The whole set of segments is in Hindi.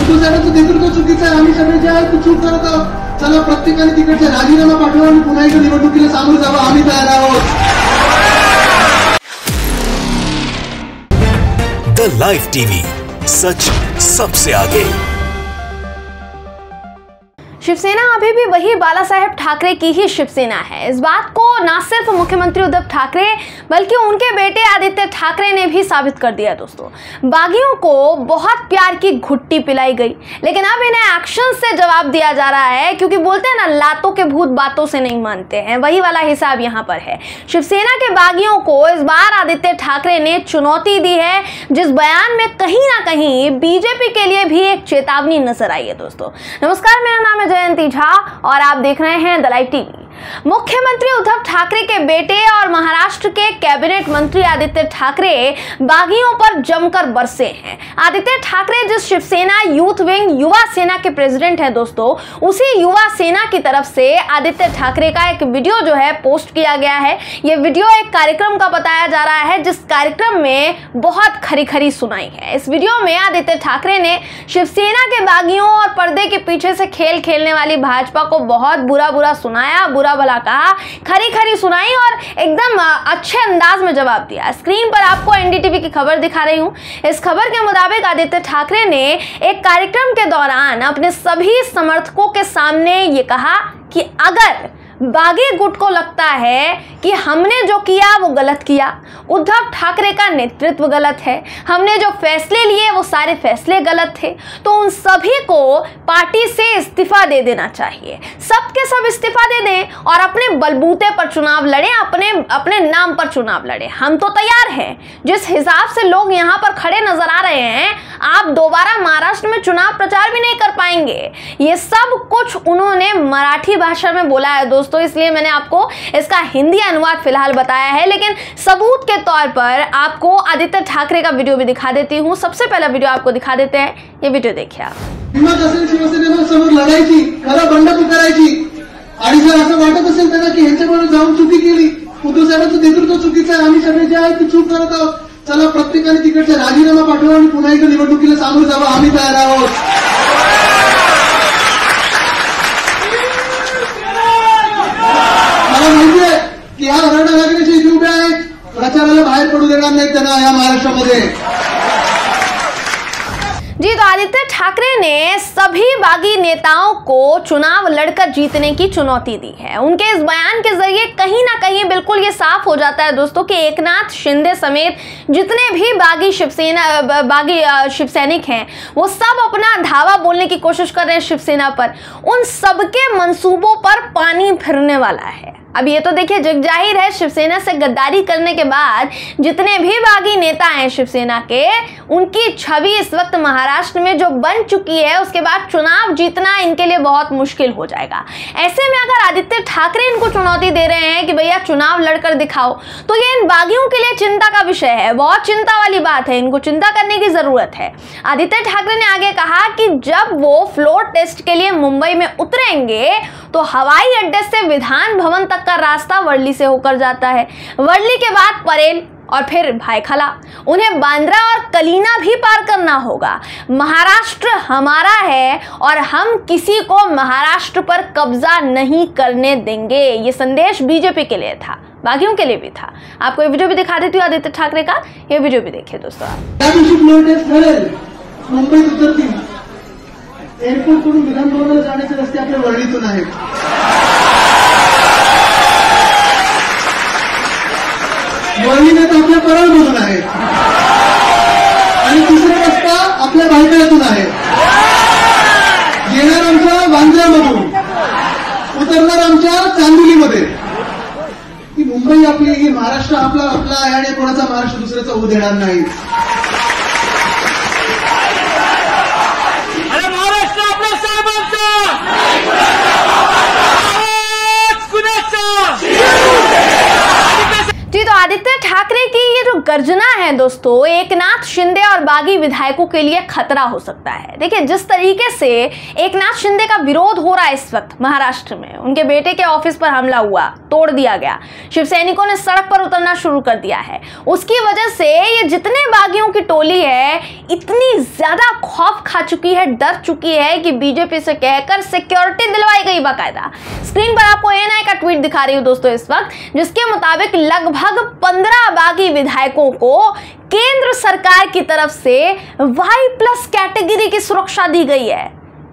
उद्धवसाहेबांचं नेतृत्व चुकीचं आहे, आम्ही सगळे जे आहे ते चूक करत आहोत. चला प्रत्येकाने तिकडचा राजीनामा पाठवा आणि पुन्हा एकदा निवडणुकीला सामोरं जावं, आम्ही तयार आहोत. द लाइव टीवी, सच सबसे आगे. शिवसेना अभी भी वही बाला साहेब ठाकरे की ही शिवसेना है. इस बात को न सिर्फ मुख्यमंत्री उद्धव ठाकरे बल्कि उनके बेटे आदित्य ठाकरे ने भी साबित कर दिया. दोस्तों, बागियों को बहुत प्यार की घुट्टी पिलाई गई, लेकिन अब इन्हें एक्शन से जवाब दिया जा रहा है, क्योंकि बोलते हैं ना, लातों के भूत बातों से नहीं मानते हैं. वही वाला हिसाब यहाँ पर है. शिवसेना के बागियों को इस बार आदित्य ठाकरे ने चुनौती दी है, जिस बयान में कहीं ना कहीं बीजेपी के लिए भी एक चेतावनी नजर आई है. दोस्तों नमस्कार, मेरा नाम है जयंती झा और आप देख रहे हैं द लाइव टीवी. मुख्यमंत्री उद्धव ठाकरे के बेटे और महाराष्ट्र के कैबिनेट मंत्री आदित्य ठाकरे बागियों पर जमकर बरसे हैं. आदित्य ठाकरे जिस शिवसेना यूथ विंग युवा सेना के प्रेसिडेंट हैं, दोस्तों, उसी युवा सेना की तरफ से आदित्य ठाकरे का एक वीडियो जो है पोस्ट किया गया है. यह वीडियो एक कार्यक्रम का बताया जा रहा है, जिस कार्यक्रम में बहुत खरी खरी सुनाई है. इस वीडियो में आदित्य ठाकरे ने शिवसेना के बागियों और पर्दे के पीछे से खेल खेलने वाली भाजपा को बहुत बुरा सुनाया, बुरा भला कहा, खरी खरी सुनाई और एकदम अच्छे अंदाज में जवाब दिया. स्क्रीन पर आपको एनडीटीवी की खबर दिखा रही हूं. इस खबर के मुताबिक आदित्य ठाकरे ने एक कार्यक्रम के दौरान अपने सभी समर्थकों के सामने ये कहा कि अगर बागी गुट को लगता है कि हमने जो किया वो गलत किया, उद्धव ठाकरे का नेतृत्व गलत है, हमने जो फैसले लिए वो सारे फैसले गलत थे, तो उन सभी को पार्टी से इस्तीफा दे देना चाहिए. सब के सब इस्तीफा दे दें और अपने बलबूते पर चुनाव लड़ें, अपने नाम पर चुनाव लड़ें. हम तो तैयार हैं. जिस हिसाब से लोग यहाँ पर खड़े नजर आ रहे हैं, आप दोबारा महाराष्ट्र में चुनाव प्रचार भी नहीं कर पाएंगे. ये सब कुछ उन्होंने मराठी भाषा में बोला है. दोस्तों, इसलिए मैंने आपको इसका हिंदी अनुवाद फिलहाल बताया है, लेकिन सबूत के तौर पर आपको आदित्य ठाकरे का वीडियो भी दिखा देती हूं. सबसे पहला वीडियो आपको दिखा देते हैं. ये वीडियो देखिए. हिम्मत असेल शिवसेनेसमोर लढायची, खरं बंड पुकारायची, आणि जर असं वाटत असेल त्यांना की ह्यांच्याबरोबर जाऊन चुकी केली, उद्धवसाहेबांचं नेतृत्व चुकीचं आहे, आम्ही सगळे जे आहे ते चूक करत आहोत, चला प्रत्येकाने तिकडचा राजीनामा पाठवा आणि पुन्हा एकदा निवडणुकीला सामोरं जावं, आम्ही तयार आहोत. मला माहितीये की ह्या रडणाऱ्याचे इथे उभे आहेत, प्रचाराला बाहेर पडू देणार नाहीत त्यांना या महाराष्ट्रामध्ये. जी, तो आदित्य ठाकरे ने सभी बागी नेताओं को चुनाव लड़कर जीतने की चुनौती दी है. उनके इस बयान के जरिए कहीं ना कहीं बिल्कुल ये साफ हो जाता है दोस्तों कि एकनाथ शिंदे समेत जितने भी बागी शिवसैनिक हैं, वो सब अपना धावा बोलने की कोशिश कर रहे हैं शिवसेना पर. उन सबके मंसूबों पर पानी फिरने वाला है. अब ये तो देखिए, जग जाहिर है, शिवसेना से गद्दारी करने के बाद जितने भी बागी नेता हैं शिवसेना के, उनकी छवि इस वक्त महाराष्ट्र में जो बन चुकी है, उसके बाद चुनाव जीतना इनके लिए बहुत मुश्किल हो जाएगा. ऐसे में अगर आदित्य ठाकरे इनको चुनौती दे रहे हैं कि भैया चुनाव लड़कर दिखाओ, तो ये इन बागियों के लिए चिंता का विषय है. बहुत चिंता वाली बात है, इनको चिंता करने की जरूरत है. आदित्य ठाकरे ने आगे कहा कि जब वो फ्लोर टेस्ट के लिए मुंबई में उतरेंगे, तो हवाई अड्डे से विधान भवन तक का रास्ता वर्ली से होकर जाता है. वर्ली के बाद परेल और फिर भायखला. उन्हें बांद्रा और कलीना भी पार करना होगा. महाराष्ट्र हमारा है और हम किसी को महाराष्ट्र पर कब्जा नहीं करने देंगे. ये संदेश बीजेपी के लिए था, बागियों के लिए भी था. आपको ये वीडियो भी दिखा देती हूँ आदित्य ठाकरे का. ये वीडियो भी देखिए दोस्तों. मुंबईत उतरतील, एअरपोर्ट कडून विधान भवनाला जाण्याचे रस्ते आपल्या वर्लीतून आहेत. वर्लीने तर आपल्या परळमधून आहे आणि दुसरा रस्ता आपल्या भायखळ्यातून आहे. येणार आमच्या बांद्र्यामधून, उतरणार आमच्या चांदोलीमध्ये. ही मुंबई आपली, ही महाराष्ट्र आपला आहे आणि कोणाचा महाराष्ट्र दुसऱ्याचा होऊ देणार नाही. जी, तो आदित्य ठाकरे की ये जो गर्जना है दोस्तों, एकनाथ शिंदे और बागी विधायकों के लिए खतरा हो सकता है। देखिए, जिस तरीके से एकनाथ शिंदे का विरोध हो रहा है इस वक्त महाराष्ट्र में, उनके बेटे के ऑफिस पर हमला हुआ, तोड़ दिया गया, शिव सैनिकों ने सड़क पर उतरना शुरू कर दिया है, उसकी वजह से ये जितने बागियों की टोली है इतनी ज्यादा खौफ खा चुकी है, डर चुकी है कि बीजेपी से कहकर सिक्योरिटी दिलवाई गई बाकायदा। स्क्रीन पर आपको एएनआई का ट्वीट दिखा रही हूं दोस्तों इस वक्त, जिसके मुताबिक लगभग 15 बागी विधायकों को केंद्र सरकार की तरफ से Y+ कैटेगरी की सुरक्षा दी गई है,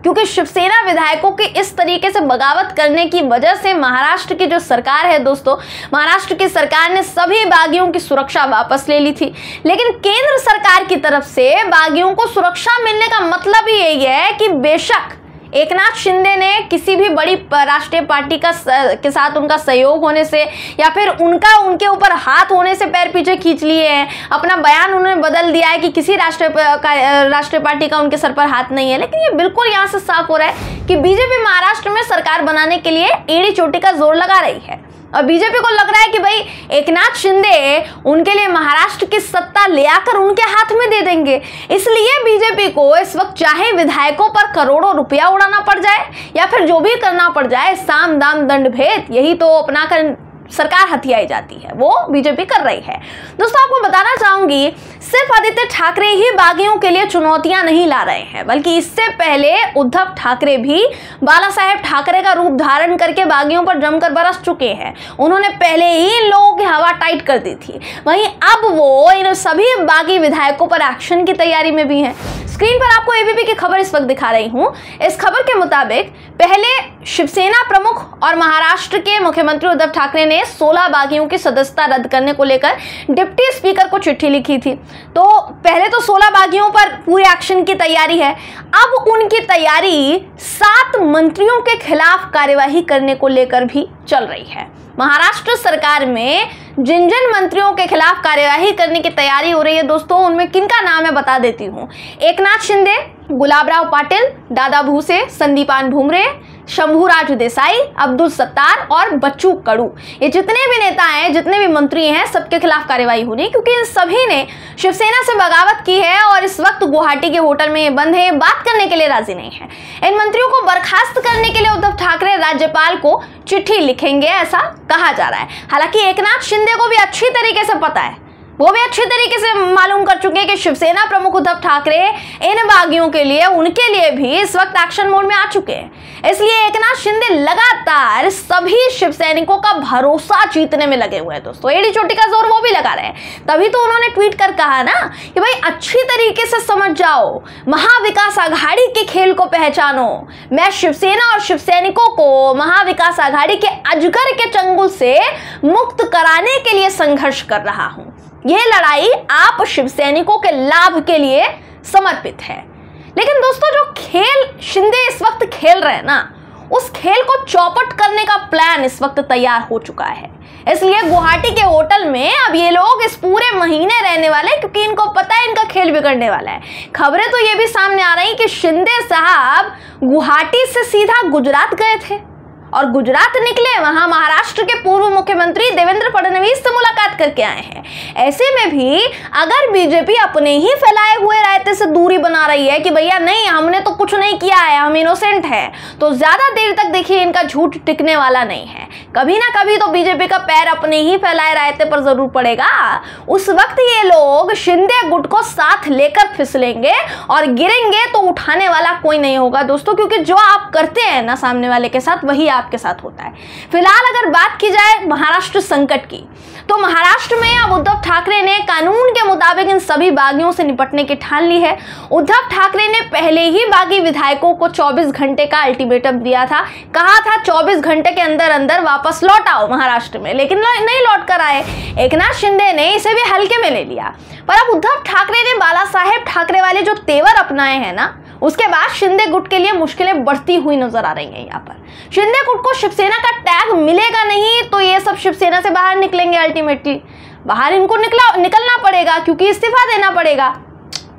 क्योंकि शिवसेना विधायकों के इस तरीके से बगावत करने की वजह से महाराष्ट्र की जो सरकार है दोस्तों, महाराष्ट्र की सरकार ने सभी बागियों की सुरक्षा वापस ले ली थी। लेकिन केंद्र सरकार की तरफ से बागियों को सुरक्षा मिलने का मतलब ही यही है कि बेशक एकनाथ शिंदे ने किसी भी बड़ी राष्ट्रीय पार्टी के साथ उनका सहयोग होने से या फिर उनके ऊपर हाथ होने से पैर पीछे खींच लिए हैं, अपना बयान उन्होंने बदल दिया है कि किसी राष्ट्रीय पार्टी का उनके सर पर हाथ नहीं है। लेकिन ये बिल्कुल यहाँ से साफ हो रहा है कि बीजेपी महाराष्ट्र में सरकार बनाने के लिए एड़ी चोटी का जोर लगा रही है और बीजेपी को लग रहा है कि भाई एकनाथ शिंदे उनके लिए महाराष्ट्र की सत्ता ले आकर उनके हाथ में दे देंगे। इसलिए बीजेपी को इस वक्त चाहे विधायकों पर करोड़ों रुपया उड़ाना पड़ जाए या फिर जो भी करना पड़ जाए, साम दाम दंड भेद यही तो अपनाकर सरकार हथियाई जाती है, वो बीजेपी कर रही है। दोस्तों, आपको बताना चाहूंगी, सिर्फ आदित्य ठाकरे ही बागियों के लिए चुनौतियां नहीं ला रहे हैं, बल्कि इससे पहले उद्धव ठाकरे भी बाला साहेब ठाकरे का रूप धारण करके बागियों पर जमकर बरस चुके हैं। उन्होंने पहले ही इन लोगों की हवा टाइट कर दी थी, वहीं अब वो इन सभी बागी विधायकों पर एक्शन की तैयारी में भी हैं। स्क्रीन पर आपको एबीपी की खबर इस वक्त दिखा रही हूं। इस खबर के मुताबिक पहले शिवसेना प्रमुख और महाराष्ट्र के मुख्यमंत्री उद्धव ठाकरे ने 16 बागियों की सदस्यता रद्द करने को लेकर डिप्टी स्पीकर को चिट्ठी लिखी थी। तो पहले तो 16 बागियों पर पूरे एक्शन की तैयारी है, अब उनकी तैयारी 7 मंत्रियों के खिलाफ कार्यवाही करने को लेकर भी चल रही है। महाराष्ट्र सरकार में जिन मंत्रियों के खिलाफ कार्यवाही करने की तैयारी हो रही है दोस्तों, उनमें किनका नाम है बता देती हूं। एकनाथ शिंदे, गुलाबराव पाटिल, दादा भूसे, संदीपान भुमरे, शंभूराज देसाई, अब्दुल सत्तार और बच्चू कडू, ये जितने भी नेता हैं, जितने भी मंत्री हैं, सबके खिलाफ कार्यवाही होनी, क्योंकि इन सभी ने शिवसेना से बगावत की है और इस वक्त गुवाहाटी के होटल में ये बंद है, बात करने के लिए राजी नहीं है। इन मंत्रियों को बर्खास्त करने के लिए उद्धव ठाकरे राज्यपाल को चिट्ठी लिखेंगे, ऐसा कहा जा रहा है। हालांकि एकनाथ शिंदे को भी अच्छी तरीके से पता है, वो भी अच्छी तरीके से मालूम कर चुके हैं कि शिवसेना प्रमुख उद्धव ठाकरे इन बागियों के लिए, उनके लिए भी इस वक्त एक्शन मोड में आ चुके हैं। इसलिए एकनाथ शिंदे लगातार सभी शिव सैनिकों का भरोसा जीतने में लगे हुए हैं दोस्तों, एड़ी चोटी का जोर वो भी लगा रहे हैं। तभी तो उन्होंने ट्वीट कर कहा ना कि भाई अच्छी तरीके से समझ जाओ, महाविकास आघाड़ी के खेल को पहचानो। मैं शिवसेना और शिव सैनिकों को महाविकास आघाड़ी के अजगर के चंगुल से मुक्त कराने के लिए संघर्ष कर रहा हूं। यह लड़ाई आप शिव सैनिकों के लाभ के लिए समर्पित है। लेकिन दोस्तों, जो खेल शिंदे इस वक्त खेल रहे हैं ना, उस खेल को चौपट करने का प्लान इस वक्त तैयार हो चुका है। इसलिए गुवाहाटी के होटल में अब ये लोग इस पूरे महीने रहने वाले, क्योंकि इनको पता है इनका खेल बिगड़ने वाला है। खबरें तो ये भी सामने आ रही कि शिंदे साहब गुवाहाटी से सीधा गुजरात गए थे और गुजरात निकले, वहां महाराष्ट्र के पूर्व मुख्यमंत्री देवेंद्र फडणवीस से मुलाकात करके आए हैं। ऐसे में भी अगर बीजेपी अपने ही फैलाए हुए रायते से दूरी बना रही है कि भैया नहीं, हमने तो कुछ नहीं किया है, हम इनोसेंट हैं, तो ज्यादा देर तक देखिए इनका झूठ टिकने वाला नहीं है। कभी ना कभी तो बीजेपी का पैर अपने ही फैलाए रायते पर जरूर पड़ेगा। उस वक्त ये लोग शिंदे गुट को साथ लेकर फिसलेंगे और गिरेंगे तो उठाने वाला कोई नहीं होगा दोस्तों, क्योंकि जो आप करते हैं ना सामने वाले के साथ, वही आपके साथ होता है। फिलहाल अगर बात की जाए महाराष्ट्र संकट की, तो महाराष्ट्र में अब उद्धव ठाकरे ने कानून के मुताबिक इन सभी बागियों से निपटने की ठान ली है। उद्धव ठाकरे ने पहले ही बागी विधायकों को 24 घंटे का अल्टीमेटम दिया था, कहा था 24 घंटे के अंदर अंदर वापस लौट आओ महाराष्ट्र में, लेकिन नहीं लौट कर आए। एकनाथ शिंदे ने इसे भी हल्के में ले लिया। पर अब उद्धव ठाकरे ने बाला साहेब ठाकरे वाले जो तेवर अपनाए हैं ना, उसके बाद शिंदे गुट के लिए मुश्किलें बढ़ती हुई नजर आ रही हैं। यहाँ पर शिंदे गुट को शिवसेना का टैग मिलेगा नहीं तो ये सब शिवसेना से बाहर निकलेंगे। अल्टीमेटली बाहर इनको निकलना पड़ेगा, क्योंकि इस्तीफा देना पड़ेगा।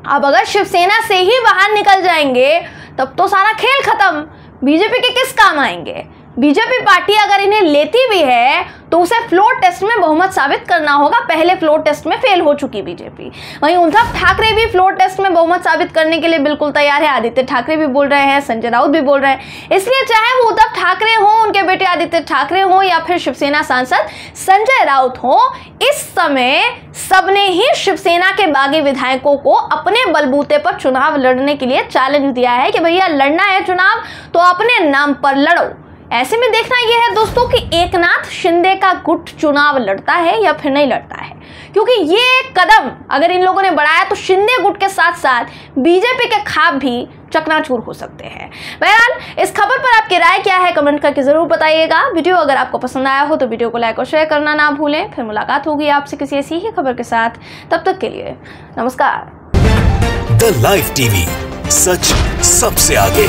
अब अगर शिवसेना से ही बाहर निकल जाएंगे तब तो सारा खेल खत्म, बीजेपी के किस काम आएंगे। बीजेपी पार्टी अगर इन्हें लेती भी है तो उसे फ्लोर टेस्ट में बहुमत साबित करना होगा। पहले फ्लोर टेस्ट में फेल हो चुकी बीजेपी। वहीं उद्धव ठाकरे भी फ्लोर टेस्ट में बहुमत साबित करने के लिए बिल्कुल तैयार है। आदित्य ठाकरे भी बोल रहे हैं, संजय राउत भी बोल रहे हैं। इसलिए चाहे वो उद्धव ठाकरे हो, उनके बेटे आदित्य ठाकरे हो या फिर शिवसेना सांसद संजय राउत हो, इस समय सबने ही शिवसेना के बागी विधायकों को अपने बलबूते पर चुनाव लड़ने के लिए चैलेंज दिया है कि भैया लड़ना है चुनाव तो अपने नाम पर लड़ो। ऐसे में देखना यह है दोस्तों कि एकनाथ शिंदे का गुट चुनाव लड़ता है या फिर नहीं लड़ता है, क्योंकि ये कदम अगर इन लोगों ने बढ़ाया तो शिंदे गुट के साथ साथ बीजेपी के खाब भी चकनाचूर हो सकते हैं। बहरहाल इस खबर पर आपकी राय क्या है कमेंट करके जरूर बताइएगा। वीडियो अगर आपको पसंद आया हो तो वीडियो को लाइक और शेयर करना ना भूलें। फिर मुलाकात होगी आपसे किसी ऐसी ही खबर के साथ, तब तक के लिए नमस्कार। द लाइव टीवी, सच सबसे आगे।